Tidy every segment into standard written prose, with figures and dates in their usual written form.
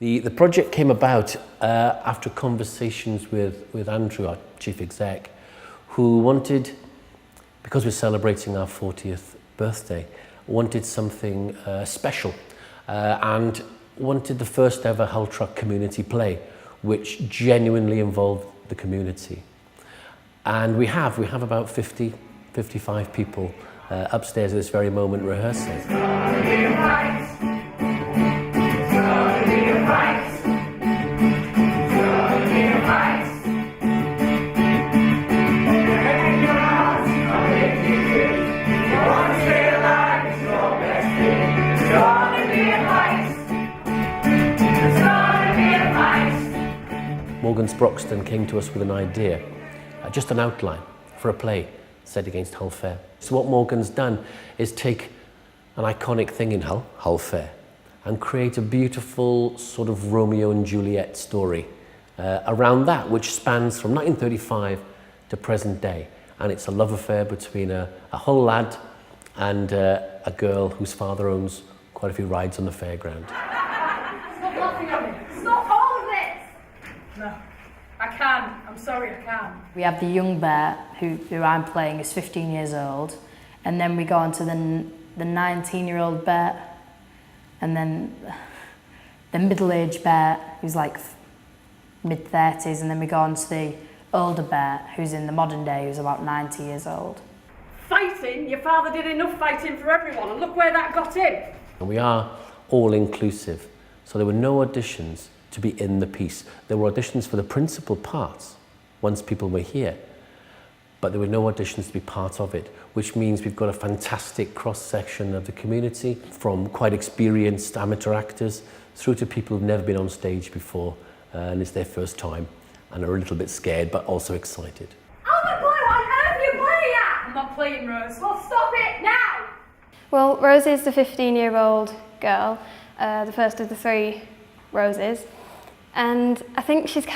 The project came about after conversations with Andrew, our chief exec, who wanted, because we're celebrating our 40th birthday, wanted something special and wanted the first ever Hull Truck community play, which genuinely involved the community. And we have about 50, 55 people upstairs at this very moment rehearsing. Morgan Sproxton came to us with an idea, just an outline for a play set against Hull Fair. So what Morgan's done is take an iconic thing in Hull Fair, and create a beautiful sort of Romeo and Juliet story around that, which spans from 1935 to present day. And it's a love affair between a Hull lad and a girl whose father owns quite a few rides on the fairground. Stop laughing at me. Stop all of this! No, I can't. I'm sorry, I can't. We have the young bear, who I'm playing, is 15 years old. And then we go on to the 19-year-old bear. And then the middle-aged bear, who's like mid-30s. And then we go on to the older bear, who's in the modern day, who's about 90 years old. Fighting? Your father did enough fighting for everyone, and look where that got him. And we are all inclusive, so there were no auditions to be in the piece. There were auditions for the principal parts once people were here, but there were no auditions to be part of it, which means we've got a fantastic cross-section of the community, from quite experienced amateur actors through to people who've never been on stage before, and it's their first time and are a little bit scared but also excited. Albert Boy, what on earth are you playing at? I'm not playing, Rose. Well, stop it now! Well, Rose is the 15-year-old girl, the first of the three Roses, and I think she's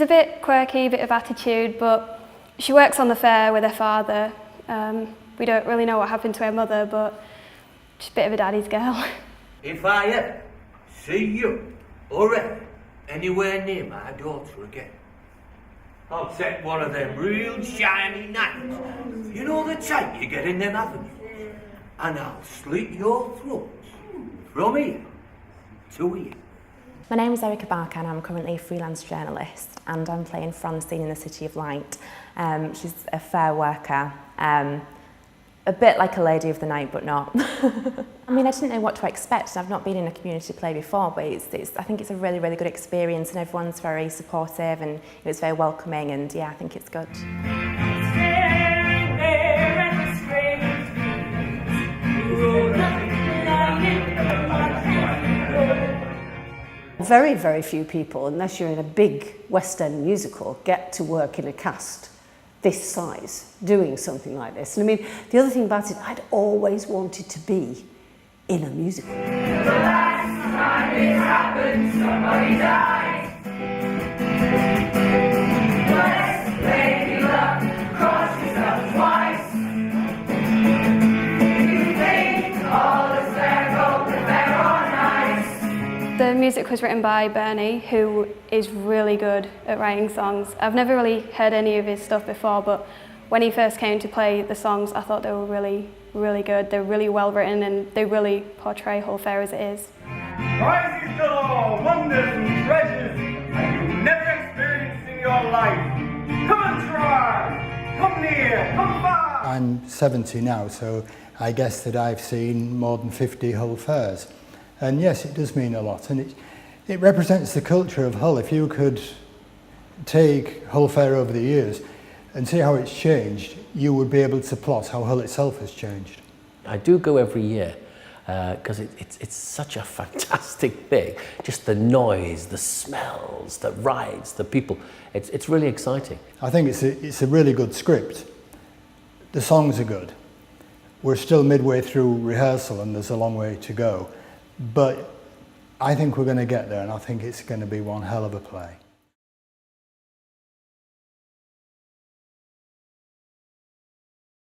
a bit quirky, a bit of attitude, but she works on the fair with her father. We don't really know what happened to her mother, but she's a bit of a daddy's girl. If I ever see you or her anywhere near my daughter again, I'll take one of them real shiny knives, you know the type you get in them avenues, and I'll slit your throat from here to here. My name is Erica Barker and I'm currently a freelance journalist, and I'm playing Francine in the City of Light. She's a fair worker, a bit like a lady of the night, but not. I mean, I didn't know what to expect, and I've not been in a community play before, but I think it's a really, really good experience, and everyone's very supportive and it was very welcoming, and yeah, I think it's good. Very, very few people, unless you're in a big West End musical, get to work in a cast this size, doing something like this. And I mean, the other thing about it, I'd always wanted to be in a musical. The last time it happened, somebody died. Let's play luck, cross yourself twice. You think all is fair, gold and fair on ice. The music was written by Bernie, who is really good at writing songs. I've never really heard any of his stuff before, but when he first came to play the songs, I thought they were really, really good. They're really well written and they really portray Hull Fair as it is. Prizes galore, wonders and treasures that you've never experienced in your life. Come and try, come near, come far. I'm 70 now, so I guess that I've seen more than 50 Hull Fairs. And yes, it does mean a lot, and it represents the culture of Hull. If you could take Hull Fair over the years and see how it's changed, you would be able to plot how Hull itself has changed. I do go every year because it's such a fantastic thing. Just the noise, the smells, the rides, the people. It's really exciting. I think it's a really good script. The songs are good. We're still midway through rehearsal and there's a long way to go. But I think we're going to get there, and I think it's going to be one hell of a play.